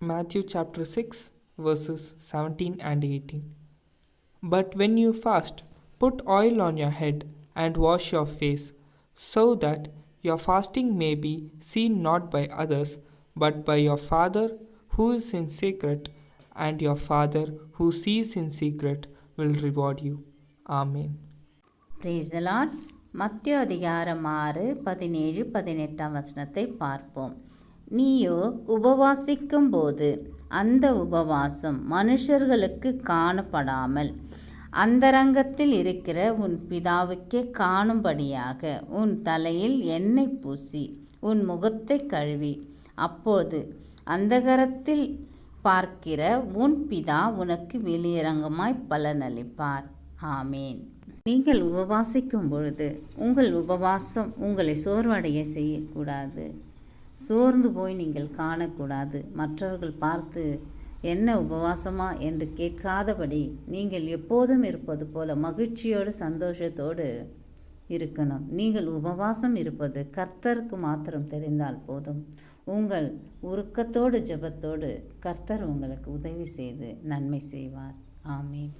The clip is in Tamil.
Matthew chapter 6 verses 17 and 18. But when you fast, put oil on your head and wash your face, so that your fasting may be seen not by others, but by your Father who is in secret, and your Father who sees in secret will reward you. Amen. Praise the Lord. மத்தேயு அதிகாரம் 6 17 18 வசனத்தை பார்ப்போம். நீயோ உபவாசிக்கும் போது அந்த உபவாசம் மனுஷர்களுக்கு காணப்படாமல் அந்தரங்கத்தில் இருக்கிற உன் பிதாவுக்கே காணும்படியாக உன் தலையில் எண்ணெய் பூசி உன் முகத்தை கழுவி அப்போது அந்தகரத்தில் பார்க்கிற உன் பிதா உனக்கு வெளியரங்கமாய் பலனளிப்பார். ஆமேன். நீங்கள் உபவாசிக்கும் பொழுது உங்கள் உபவாசம் உங்களை சோர்வடைய செய்யக்கூடாது. சோர்ந்து போய் நீங்கள் காணக்கூடாது. மற்றவர்கள் பார்த்து என்ன உபவாசமா என்று கேட்காதபடி நீங்கள் எப்போதும் இருப்பது போல மகிழ்ச்சியோடு சந்தோஷத்தோடு இருக்கணும். நீங்கள் உபவாசம் இருப்பது கர்த்தருக்கு மாத்திரம் தெரிந்தால் போதும். உங்கள் உருக்கத்தோடு ஜெபத்தோடு கர்த்தர் உங்களுக்கு உதவி செய்து நன்மை செய்வார். ஆமீன்.